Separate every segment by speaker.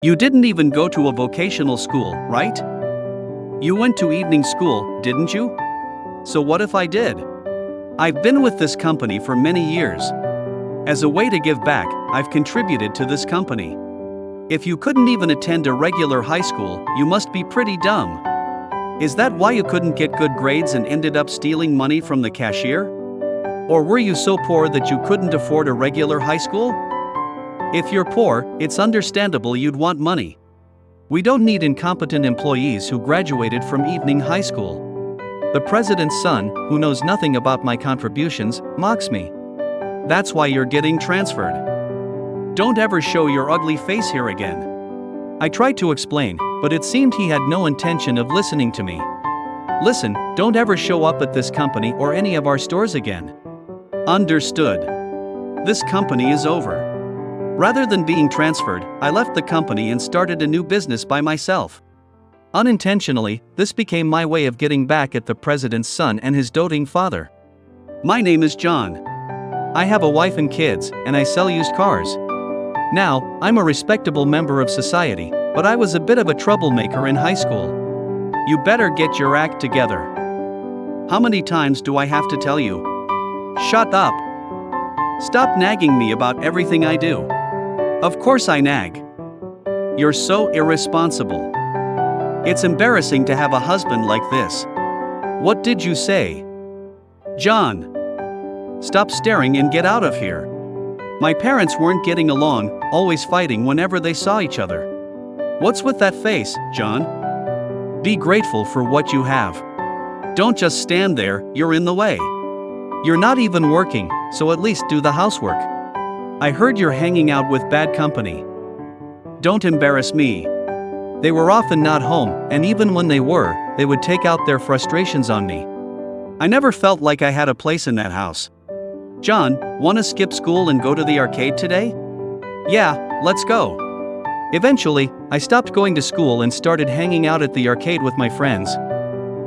Speaker 1: You didn't even go to a vocational school, right? You went to evening school, didn't you? So what if I did? I've been with this company for many years. As a way to give back, I've contributed to this company. If you couldn't even attend a regular high school, you must be pretty dumb. Is that why you couldn't get good grades and ended up stealing money from the cashier? Or were you so poor that you couldn't afford a regular high school? If you're poor, it's understandable you'd want money. We don't need incompetent employees who graduated from evening high school. The president's son, who knows nothing about my contributions, mocks me. That's why you're getting transferred. Don't ever show your ugly face here again. I tried to explain, but it seemed he had no intention of listening to me. Listen, don't ever show up at this company or any of our stores again. Understood. This company is over. Rather than being transferred, I left the company and started a new business by myself. Unintentionally, this became my way of getting back at the president's son and his doting father. My name is John. I have a wife and kids, and I sell used cars. Now, I'm a respectable member of society, but I was a bit of a troublemaker in high school. You better get your act together. How many times do I have to tell you? Shut up. Stop nagging me about everything I do. Of course I nag. You're so irresponsible. It's embarrassing to have a husband like this. What did you say? John. Stop staring and get out of here. My parents weren't getting along, always fighting whenever they saw each other. What's with that face, John? Be grateful for what you have. Don't just stand there, you're in the way. You're not even working, so at least do the housework. I heard you're hanging out with bad company. Don't embarrass me. They were often not home, and even when they were, they would take out their frustrations on me. I never felt like I had a place in that house. John, wanna skip school and go to the arcade today? Yeah, let's go. Eventually, I stopped going to school and started hanging out at the arcade with my friends.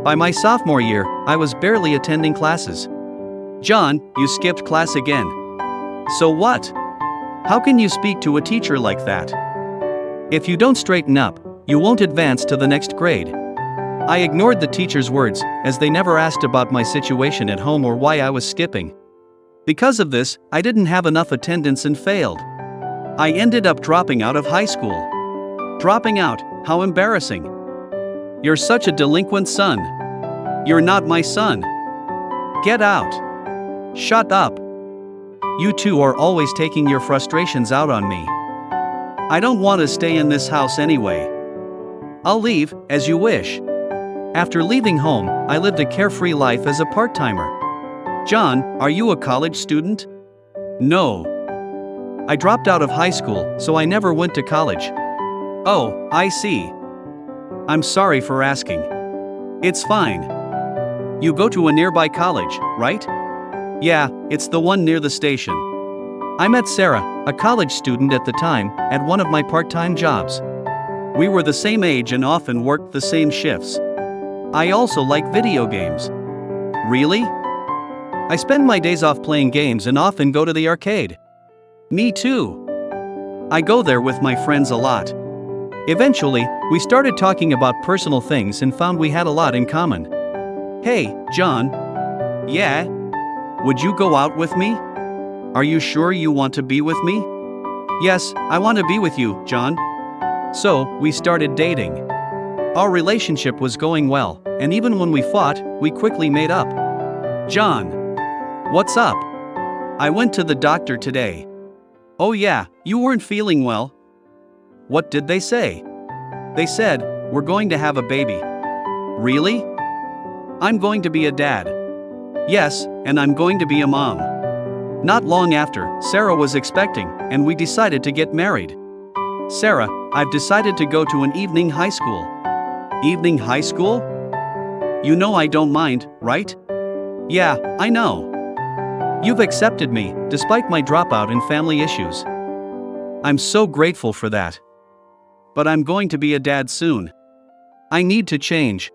Speaker 1: By my sophomore year, I was barely attending classes. John, you skipped class again. So what? How can you speak to a teacher like that? If you don't straighten up, you won't advance to the next grade. I ignored the teacher's words, as they never asked about my situation at home or why I was skipping. Because of this, I didn't have enough attendance and failed. I ended up dropping out of high school. Dropping out, how embarrassing. You're such a delinquent son. You're not my son. Get out. Shut up. You two are always taking your frustrations out on me. I don't want to stay in this house anyway. I'll leave, as you wish. After leaving home, I lived a carefree life as a part-timer. John, are you a college student? No. I dropped out of high school, so I never went to college. Oh, I see. I'm sorry for asking. It's fine. You go to a nearby college, right? Yeah, it's the one near the station. I met Sarah, a college student at the time, at one of my part-time jobs. We were the same age and often worked the same shifts. I also like video games. Really? I spend my days off playing games and often go to the arcade. Me too. I go there with my friends a lot. Eventually, we started talking about personal things and found we had a lot in common. Hey, John. Yeah? Would you go out with me? Are you sure you want to be with me? Yes, I want to be with you, John. So, we started dating. Our relationship was going well, and even when we fought, we quickly made up. John. What's up? I went to the doctor today. Oh yeah, you weren't feeling well. What did they say? They said, we're going to have a baby. Really? I'm going to be a dad. Yes, and I'm going to be a mom. Not long after, Sarah was expecting, and we decided to get married. Sarah, I've decided to go to an evening high school. Evening high school? You know I don't mind, right? Yeah, I know. You've accepted me, despite my dropout and family issues. I'm so grateful for that. But I'm going to be a dad soon. I need to change.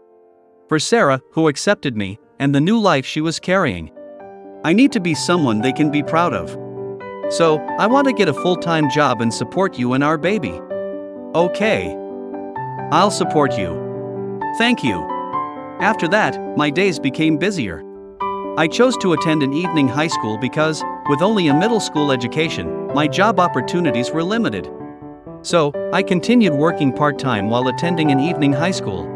Speaker 1: For Sarah, who accepted me, and the new life she was carrying. I need to be someone they can be proud of. So, I want to get a full-time job and support you and our baby. Okay. I'll support you. Thank you. After that, my days became busier. I chose to attend an evening high school because, with only a middle school education, my job opportunities were limited. So, I continued working part-time while attending an evening high school.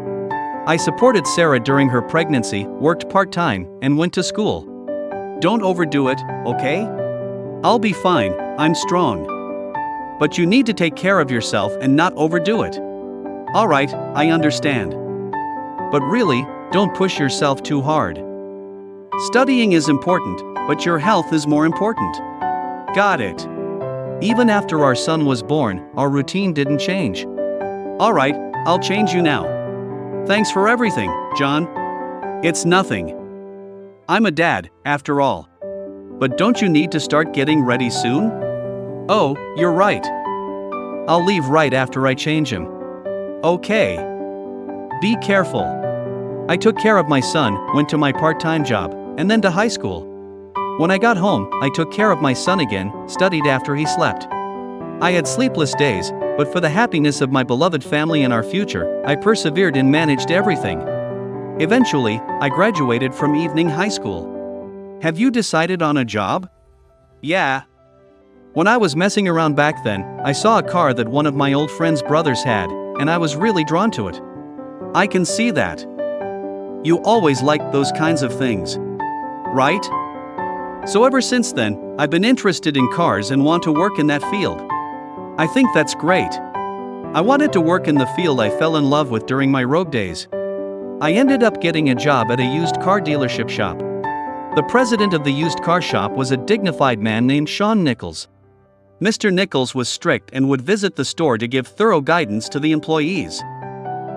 Speaker 1: I supported Sarah during her pregnancy, worked part-time, and went to school. Don't overdo it, okay? I'll be fine, I'm strong. But you need to take care of yourself and not overdo it. Alright, I understand. But really, don't push yourself too hard. Studying is important, but your health is more important. Got it. Even after our son was born, our routine didn't change. Alright, I'll change you now. Thanks for everything, John. It's nothing. I'm a dad, after all. But don't you need to start getting ready soon? Oh, you're right. I'll leave right after I change him. Okay. Be careful. I took care of my son, went to my part-time job, and then to high school. When I got home, I took care of my son again, studied after he slept. I had sleepless days, but for the happiness of my beloved family and our future, I persevered and managed everything. Eventually, I graduated from evening high school. Have you decided on a job? Yeah. When I was messing around back then, I saw a car that one of my old friend's brothers had, and I was really drawn to it. I can see that. You always liked those kinds of things. Right? So ever since then, I've been interested in cars and want to work in that field. I think that's great. I wanted to work in the field I fell in love with during my rogue days. I ended up getting a job at a used car dealership shop. The president of the used car shop was a dignified man named Sean Nichols. Mr. Nichols was strict and would visit the store to give thorough guidance to the employees.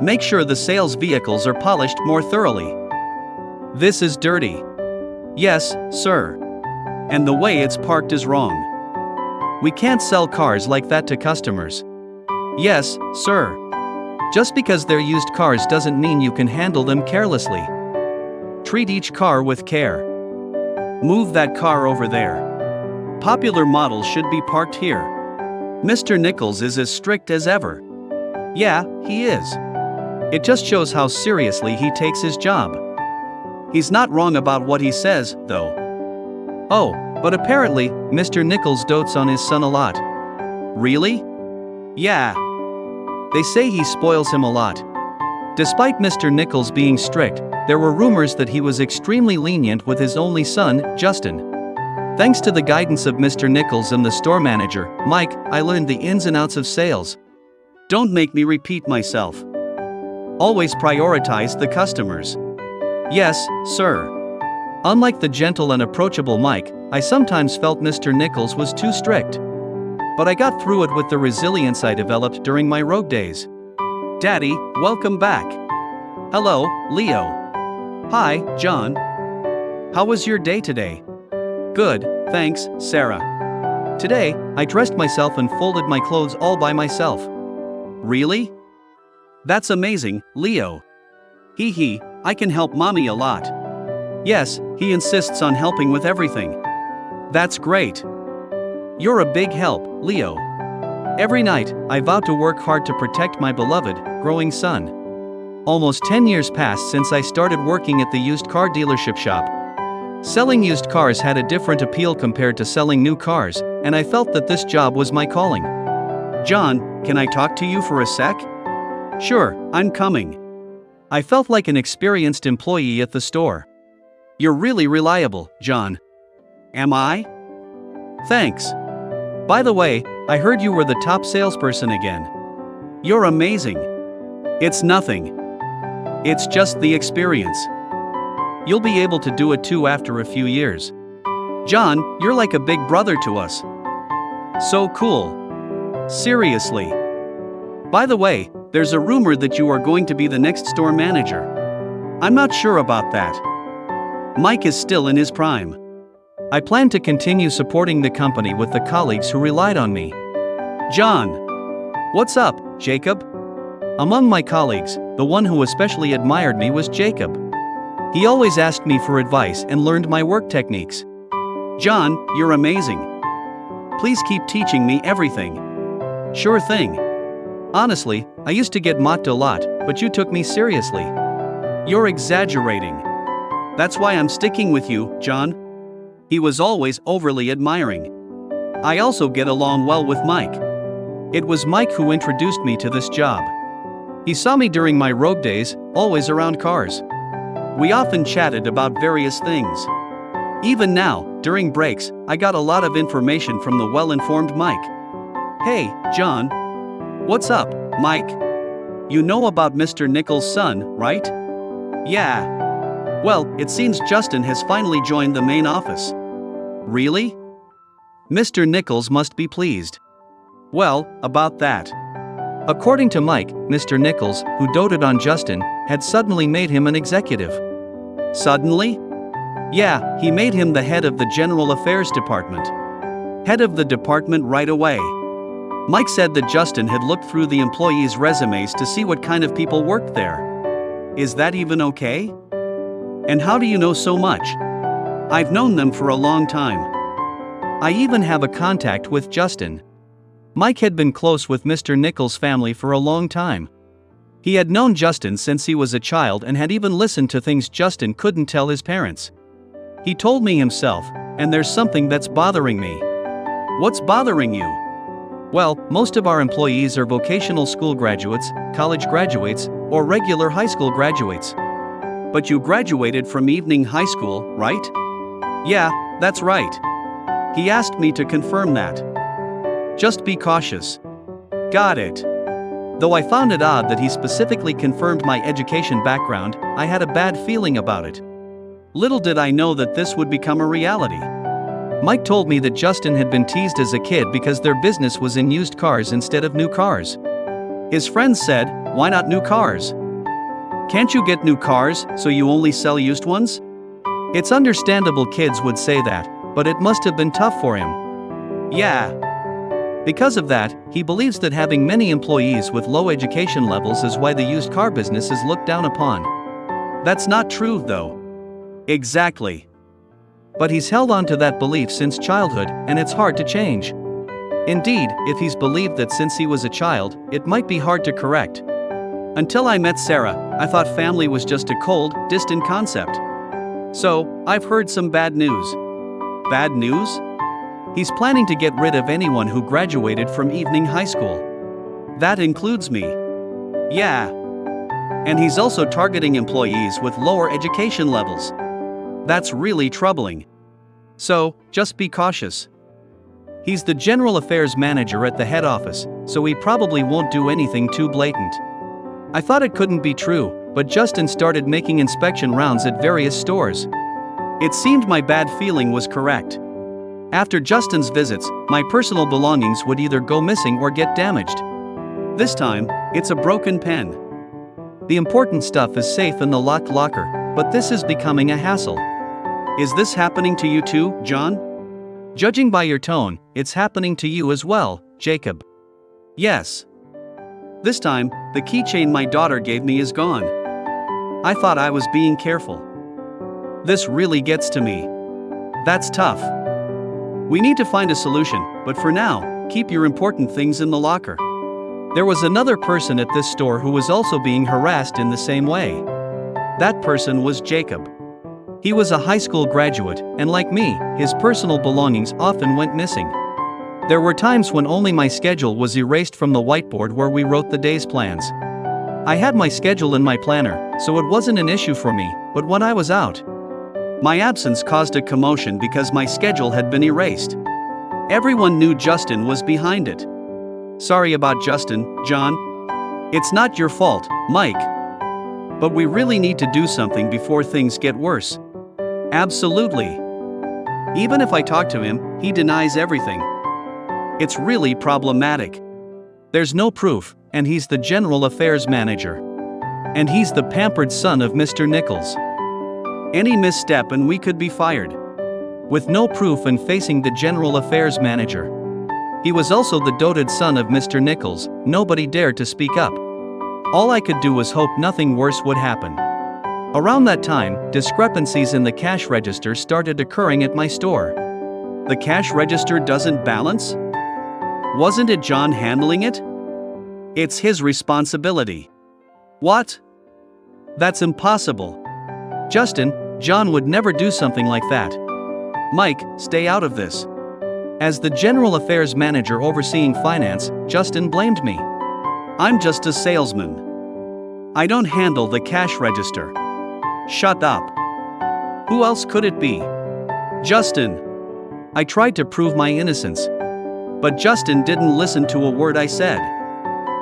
Speaker 1: Make sure the sales vehicles are polished more thoroughly. This is dirty. Yes, sir. And the way it's parked is wrong. We can't sell cars like that to customers. Yes, sir. Just because they're used cars doesn't mean you can handle them carelessly. Treat each car with care. Move that car over there. Popular models should be parked here. Mr. Nichols is as strict as ever. Yeah, he is. It just shows how seriously he takes his job. He's not wrong about what he says, though. Oh, but apparently, Mr. Nichols dotes on his son a lot. Really? Yeah. They say he spoils him a lot. Despite Mr. Nichols being strict, there were rumors that he was extremely lenient with his only son, Justin. Thanks to the guidance of Mr. Nichols and the store manager, Mike, I learned the ins and outs of sales. Don't make me repeat myself. Always prioritize the customers. Yes, sir. Unlike the gentle and approachable Mike, I sometimes felt Mr. Nichols was too strict. But I got through it with the resilience I developed during my rogue days. Daddy, welcome back. Hello, Leo. Hi, John. How was your day today? Good, thanks, Sarah. Today, I dressed myself and folded my clothes all by myself. Really? That's amazing, Leo. Hee hee, I can help mommy a lot. Yes, he insists on helping with everything. That's great. You're a big help, Leo. Every night, I vow to work hard to protect my beloved, growing son. Almost 10 years passed since I started working at the used car dealership shop. Selling used cars had a different appeal compared to selling new cars, and I felt that this job was my calling. John, can I talk to you for a sec? Sure, I'm coming. I felt like an experienced employee at the store. You're really reliable, John. Am I? Thanks. By the way, I heard you were the top salesperson again. You're amazing. It's nothing. It's just the experience. You'll be able to do it too after a few years. John, you're like a big brother to us. So cool. Seriously. By the way, there's a rumor that you are going to be the next store manager. I'm not sure about that. Mike is still in his prime. I plan to continue supporting the company with the colleagues who relied on me. John. What's up, Jacob? Among my colleagues, the one who especially admired me was Jacob. He always asked me for advice and learned my work techniques. John, you're amazing. Please keep teaching me everything. Sure thing. Honestly, I used to get mocked a lot, but you took me seriously. You're exaggerating. That's why I'm sticking with you, John. He was always overly admiring. I also get along well with Mike. It was Mike who introduced me to this job. He saw me during my rogue days, always around cars. We often chatted about various things. Even now, during breaks, I got a lot of information from the well-informed Mike. Hey, John. What's up, Mike? You know about Mr. Nichols' son, right? Yeah. Well, it seems Justin has finally joined the main office. Really? Mr. Nichols must be pleased. Well, about that. According to Mike, Mr. Nichols, who doted on Justin, had suddenly made him an executive. Suddenly? Yeah, he made him the head of the General Affairs Department. Head of the department right away. Mike said that Justin had looked through the employees' resumes to see what kind of people worked there. Is that even okay? And how do you know so much? I've known them for a long time. I even have a contact with Justin. Mike had been close with Mr. Nichols' family for a long time. He had known Justin since he was a child and had even listened to things Justin couldn't tell his parents. He told me himself, and there's something that's bothering me. What's bothering you? Well, most of our employees are vocational school graduates, college graduates, or regular high school graduates. But you graduated from evening high school, right? Yeah, that's right. He asked me to confirm that. Just be cautious. Got it. Though I found it odd that he specifically confirmed my education background, I had a bad feeling about it. Little did I know that this would become a reality. Mike told me that Justin had been teased as a kid because their business was in used cars instead of new cars. His friends said, "Why not new cars? Can't you get new cars, so you only sell used ones?" It's understandable kids would say that, but it must have been tough for him. Yeah. Because of that, he believes that having many employees with low education levels is why the used car business is looked down upon. That's not true, though. Exactly. But he's held on to that belief since childhood, and it's hard to change. Indeed, if he's believed that since he was a child, it might be hard to correct. Until I met Sarah, I thought family was just a cold, distant concept. So, I've heard some bad news. Bad news? He's planning to get rid of anyone who graduated from evening high school. That includes me. Yeah. And he's also targeting employees with lower education levels. That's really troubling. So, just be cautious. He's the general affairs manager at the head office, so he probably won't do anything too blatant. I thought it couldn't be true, but Justin started making inspection rounds at various stores. It seemed my bad feeling was correct. After Justin's visits, my personal belongings would either go missing or get damaged. This time, it's a broken pen. The important stuff is safe in the locked locker, but this is becoming a hassle. Is this happening to you too, John? Judging by your tone, it's happening to you as well, Jacob. Yes. This time, the keychain my daughter gave me is gone. I thought I was being careful. This really gets to me. That's tough. We need to find a solution, but for now, keep your important things in the locker. There was another person at this store who was also being harassed in the same way. That person was Jacob. He was a high school graduate, and like me, his personal belongings often went missing. There were times when only my schedule was erased from the whiteboard where we wrote the day's plans. I had my schedule in my planner, so it wasn't an issue for me, but when I was out, my absence caused a commotion because my schedule had been erased. Everyone knew Justin was behind it. Sorry about Justin, John. It's not your fault, Mike. But we really need to do something before things get worse. Absolutely. Even if I talk to him, he denies everything. It's really problematic. There's no proof, and he's the general affairs manager. And he's the pampered son of Mr. Nichols. Any misstep and we could be fired. With no proof and facing the general affairs manager. He was also the doted son of Mr. Nichols, nobody dared to speak up. All I could do was hope nothing worse would happen. Around that time, discrepancies in the cash register started occurring at my store. The cash register doesn't balance? Wasn't it John handling it? It's his responsibility. What? That's impossible. Justin, John would never do something like that. Mike, stay out of this. As the general affairs manager overseeing finance, Justin blamed me. I'm just a salesman. I don't handle the cash register. Shut up. Who else could it be? Justin. I tried to prove my innocence. But Justin didn't listen to a word I said.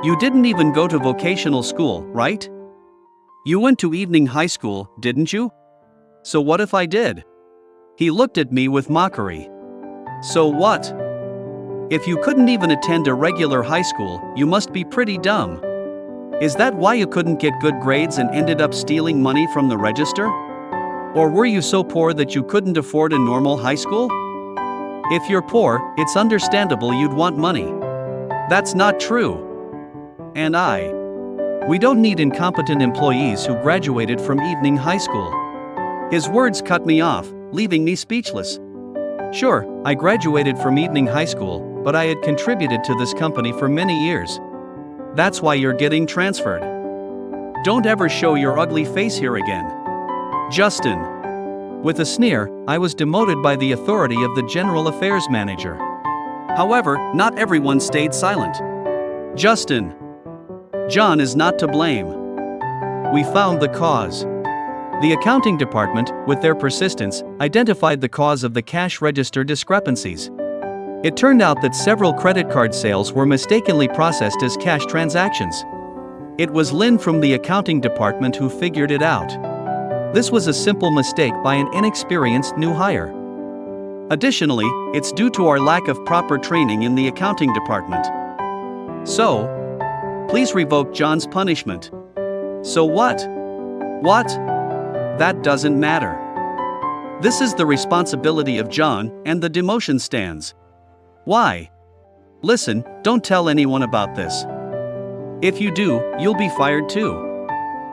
Speaker 1: You didn't even go to vocational school, right? You went to evening high school, didn't you? So what if I did? He looked at me with mockery. So what? If you couldn't even attend a regular high school, you must be pretty dumb. Is that why you couldn't get good grades and ended up stealing money from the register? Or were you so poor that you couldn't afford a normal high school? If you're poor, it's understandable you'd want money. That's not true. And we don't need incompetent employees who graduated from evening high school. His words cut me off, leaving me speechless. Sure, I graduated from evening high school, but I had contributed to this company for many years. That's why you're getting transferred. Don't ever show your ugly face here again. Justin. With a sneer, I was demoted by the authority of the general affairs manager. However, not everyone stayed silent. Justin. John is not to blame. We found the cause. The accounting department, with their persistence, identified the cause of the cash register discrepancies. It turned out that several credit card sales were mistakenly processed as cash transactions. It was Lynn from the accounting department who figured it out. This was a simple mistake by an inexperienced new hire. Additionally, it's due to our lack of proper training in the accounting department. So, please revoke John's punishment. So what? What? That doesn't matter. This is the responsibility of John, and the demotion stands. Why? Listen, don't tell anyone about this. If you do, you'll be fired too.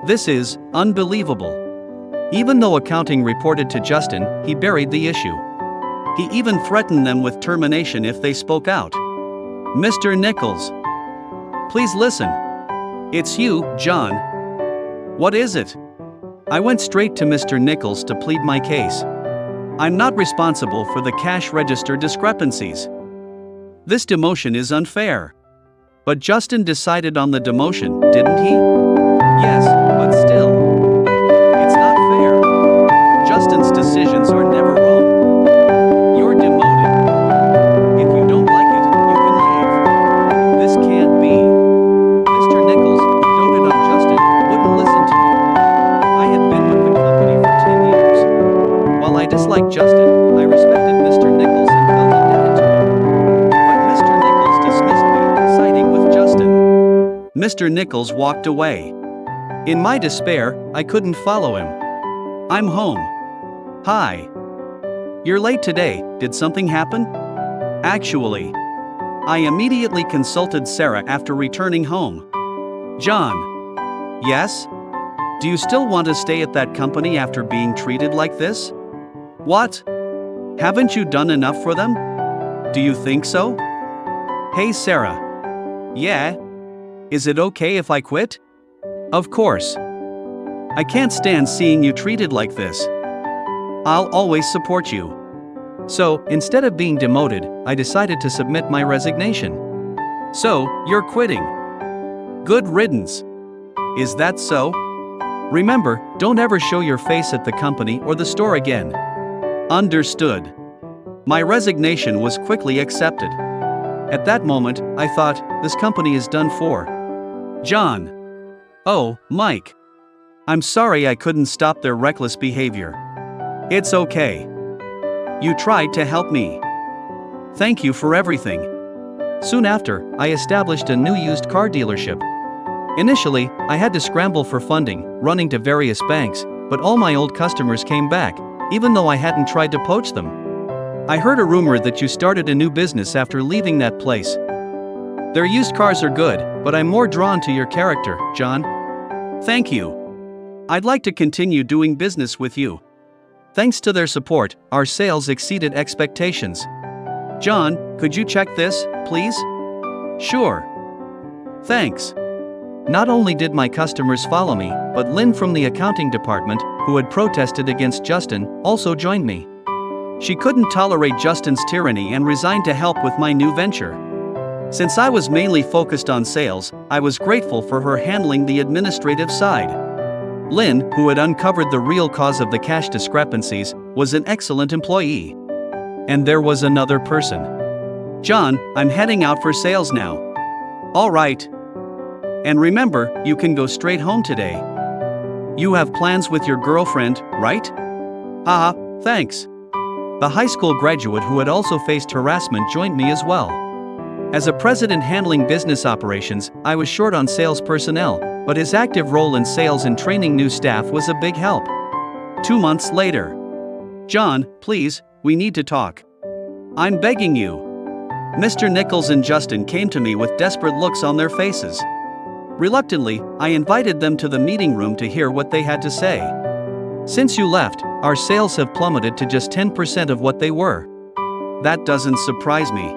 Speaker 1: This is unbelievable. Even though accounting reported to Justin, he buried the issue. He even threatened them with termination if they spoke out. Mr. Nichols. Please listen. It's you, John. What is it? I went straight to Mr. Nichols to plead my case. I'm not responsible for the cash register discrepancies. This demotion is unfair. But Justin decided on the demotion, didn't he? Yes, but still. It's not fair. Justin's decisions are never wrong. You're demoted. If you don't like it, you can leave. This can't be. Mr. Nichols, who doted on Justin, wouldn't listen to me. I had been with the company for 10 years. While I disliked Justin, I respected Mr. Nichols and felt indebted to him. But Mr. Nichols dismissed me, siding with Justin. Mr. Nichols walked away. In my despair, I couldn't follow him. I'm home. Hi. You're late today, did something happen? Actually, I immediately consulted Sarah after returning home. John. Yes? Do you still want to stay at that company after being treated like this? What? Haven't you done enough for them? Do you think so? Hey Sarah. Yeah? Is it okay if I quit? Of course. I can't stand seeing you treated like this. I'll always support you. So, instead of being demoted, I decided to submit my resignation. So, you're quitting. Good riddance. Is that so? Remember, don't ever show your face at the company or the store again. Understood. My resignation was quickly accepted. At that moment, I thought, this company is done for. John. Oh, Mike. I'm sorry I couldn't stop their reckless behavior. It's okay. You tried to help me. Thank you for everything. Soon after, I established a new used car dealership. Initially, I had to scramble for funding, running to various banks, but all my old customers came back, even though I hadn't tried to poach them. I heard a rumor that you started a new business after leaving that place. Their used cars are good, but I'm more drawn to your character, John. Thank you. I'd like to continue doing business with you. Thanks to their support, our sales exceeded expectations. John, could you check this, please? Sure. Thanks. Not only did my customers follow me, but Lynn from the accounting department, who had protested against Justin, also joined me. She couldn't tolerate Justin's tyranny and resigned to help with my new venture. Since I was mainly focused on sales, I was grateful for her handling the administrative side. Lynn, who had uncovered the real cause of the cash discrepancies, was an excellent employee. And there was another person. John, I'm heading out for sales now. All right. And remember, you can go straight home today. You have plans with your girlfriend, right? Haha, thanks. The high school graduate who had also faced harassment joined me as well. As a president handling business operations, I was short on sales personnel, but his active role in sales and training new staff was a big help. 2 months later. John, please, we need to talk. I'm begging you. Mr. Nichols and Justin came to me with desperate looks on their faces. Reluctantly, I invited them to the meeting room to hear what they had to say. Since you left, our sales have plummeted to just 10% of what they were. That doesn't surprise me.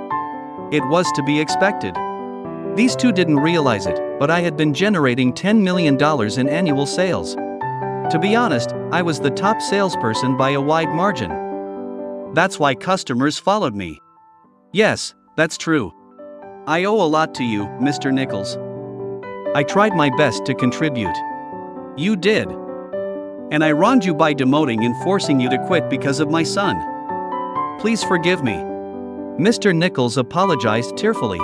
Speaker 1: It was to be expected. These two didn't realize it, but I had been generating $10 million in annual sales. To be honest, I was the top salesperson by a wide margin. That's why customers followed me. Yes, that's true. I owe a lot to you, Mr. Nichols. I tried my best to contribute. You did. And I wronged you by demoting and forcing you to quit because of my son. Please forgive me. Mr. Nichols apologized tearfully.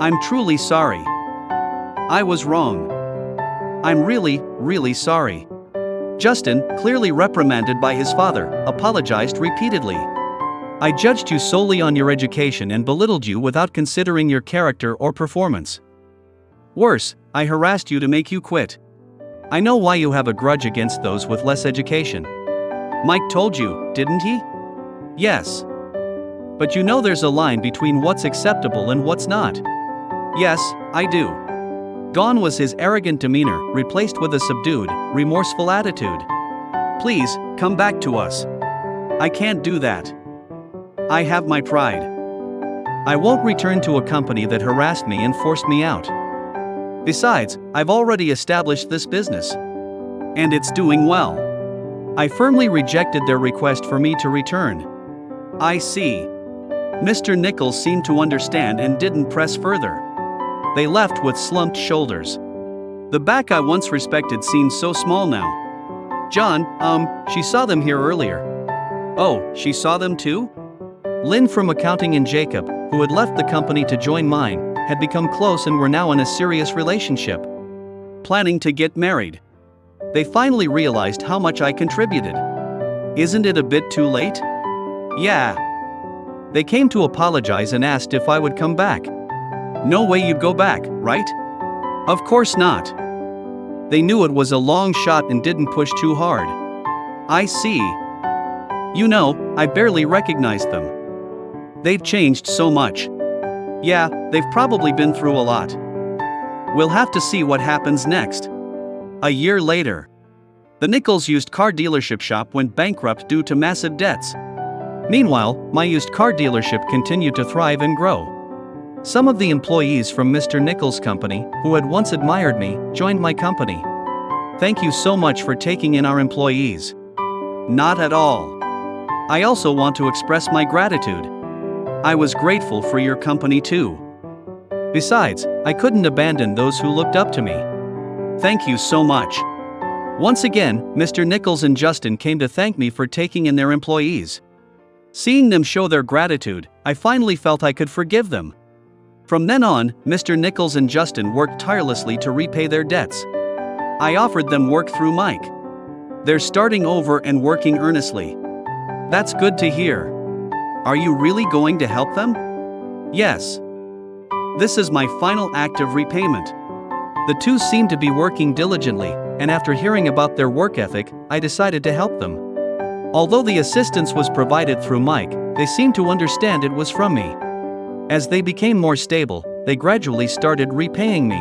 Speaker 1: I'm truly sorry. I was wrong. I'm really sorry. Justin, clearly reprimanded by his father, apologized repeatedly. I judged you solely on your education and belittled you without considering your character or performance. Worse, I harassed you to make you quit. I know why you have a grudge against those with less education. Mike told you, didn't he? Yes. But you know there's a line between what's acceptable and what's not. Yes, I do. Gone was his arrogant demeanor, replaced with a subdued, remorseful attitude. Please, come back to us. I can't do that. I have my pride. I won't return to a company that harassed me and forced me out. Besides, I've already established this business. And it's doing well. I firmly rejected their request for me to return. I see. Mr. Nichols seemed to understand and didn't press further. They left with slumped shoulders. The back I once respected seemed so small now. John, she saw them here earlier. Oh, she saw them too? Lynn from accounting and Jacob, who had left the company to join mine, had become close and were now in a serious relationship. Planning to get married. They finally realized how much I contributed. Isn't it a bit too late? Yeah. They came to apologize and asked if I would come back. No way you'd go back, right? Of course not. They knew it was a long shot and didn't push too hard. I see. You know, I barely recognized them. They've changed so much. Yeah, they've probably been through a lot. We'll have to see what happens next. A year later. The Nichols used car dealership shop went bankrupt due to massive debts. Meanwhile, my used car dealership continued to thrive and grow. Some of the employees from Mr. Nichols' company, who had once admired me, joined my company. Thank you so much for taking in our employees. Not at all. I also want to express my gratitude. I was grateful for your company too. Besides, I couldn't abandon those who looked up to me. Thank you so much. Once again, Mr. Nichols and Justin came to thank me for taking in their employees. Seeing them show their gratitude, I finally felt I could forgive them. From then on, Mr. Nichols and Justin worked tirelessly to repay their debts. I offered them work through Mike. They're starting over and working earnestly. That's good to hear. Are you really going to help them? Yes. This is my final act of repayment. The two seemed to be working diligently, and after hearing about their work ethic, I decided to help them. Although the assistance was provided through Mike, they seemed to understand it was from me. As they became more stable, they gradually started repaying me.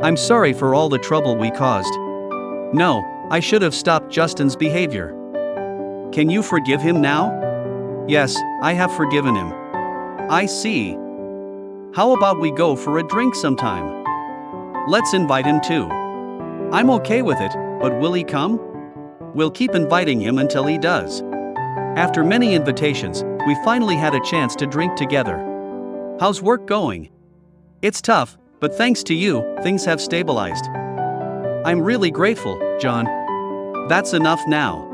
Speaker 1: I'm sorry for all the trouble we caused. No, I should have stopped Justin's behavior. Can you forgive him now? Yes, I have forgiven him. I see. How about we go for a drink sometime? Let's invite him too. I'm okay with it, but will he come? We'll keep inviting him until he does. After many invitations, we finally had a chance to drink together. How's work going? It's tough, but thanks to you, things have stabilized. I'm really grateful, John. That's enough now.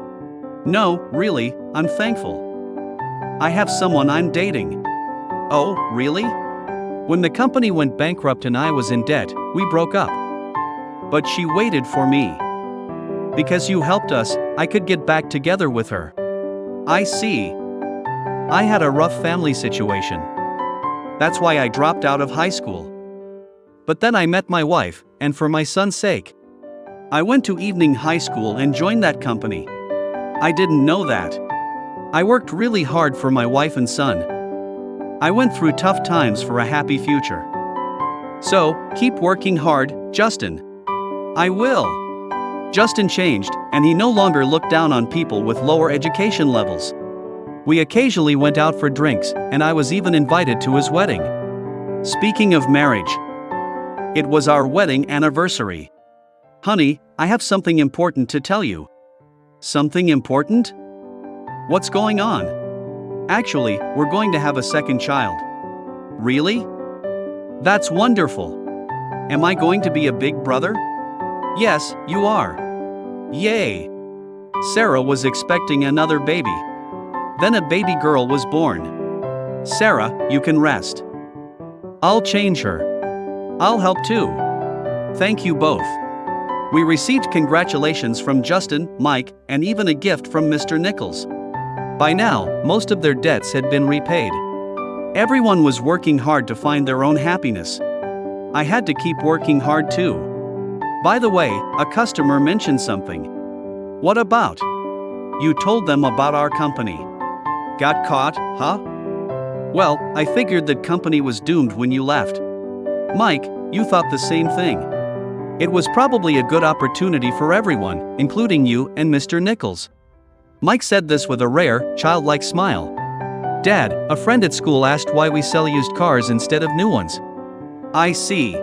Speaker 1: No, really, I'm thankful. I have someone I'm dating. Oh, really? When the company went bankrupt and I was in debt, we broke up. But she waited for me. Because you helped us, I could get back together with her. I see. I had a rough family situation. That's why I dropped out of high school. But then I met my wife, and for my son's sake, I went to evening high school and joined that company. I didn't know that. I worked really hard for my wife and son. I went through tough times for a happy future. So, keep working hard, Justin. I will. Justin changed, and he no longer looked down on people with lower education levels. We occasionally went out for drinks, and I was even invited to his wedding. Speaking of marriage, it was our wedding anniversary. Honey, I have something important to tell you. Something important? What's going on? Actually, we're going to have a second child. Really? That's wonderful. Am I going to be a big brother? Yes, you are. Yay! Sarah was expecting another baby. Then a baby girl was born. Sarah, you can rest. I'll change her. I'll help too. Thank you both. We received congratulations from Justin, Mike, and even a gift from Mr. Nichols. By now, most of their debts had been repaid. Everyone was working hard to find their own happiness. I had to keep working hard too. By the way, a customer mentioned something. What about? You told them about our company. Got caught, huh? Well, I figured that company was doomed when you left. Mike, you thought the same thing. It was probably a good opportunity for everyone, including you and Mr. Nichols. Mike said this with a rare, childlike smile. Dad, a friend at school asked why we sell used cars instead of new ones. I see.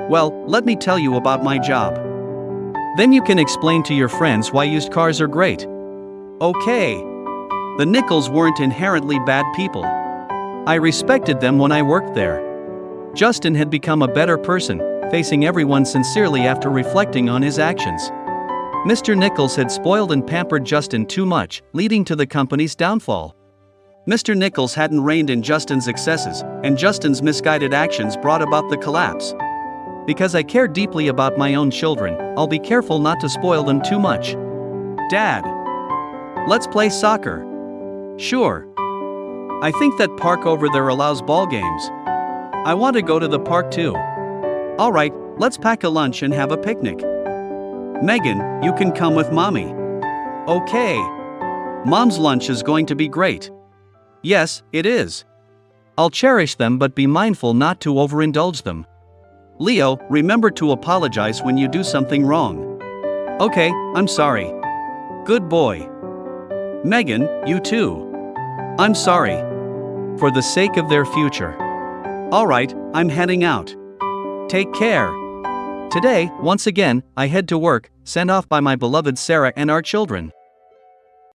Speaker 1: Well, let me tell you about my job. Then you can explain to your friends why used cars are great. Okay. The Nichols weren't inherently bad people. I respected them when I worked there. Justin had become a better person, facing everyone sincerely after reflecting on his actions. Mr. Nichols had spoiled and pampered Justin too much, leading to the company's downfall. Mr. Nichols hadn't reined in Justin's excesses, and Justin's misguided actions brought about the collapse. Because I care deeply about my own children, I'll be careful not to spoil them too much. Dad, let's play soccer. Sure. I think that park over there allows ball games. I want to go to the park too. Alright, let's pack a lunch and have a picnic. Megan, you can come with Mommy. Okay. Mom's lunch is going to be great. Yes, it is. I'll cherish them but be mindful not to overindulge them. Leo, remember to apologize when you do something wrong. Okay, I'm sorry. Good boy. Megan, you too. I'm sorry. For the sake of their future. Alright, I'm heading out. Take care. Today, once again, I head to work, sent off by my beloved Sarah and our children.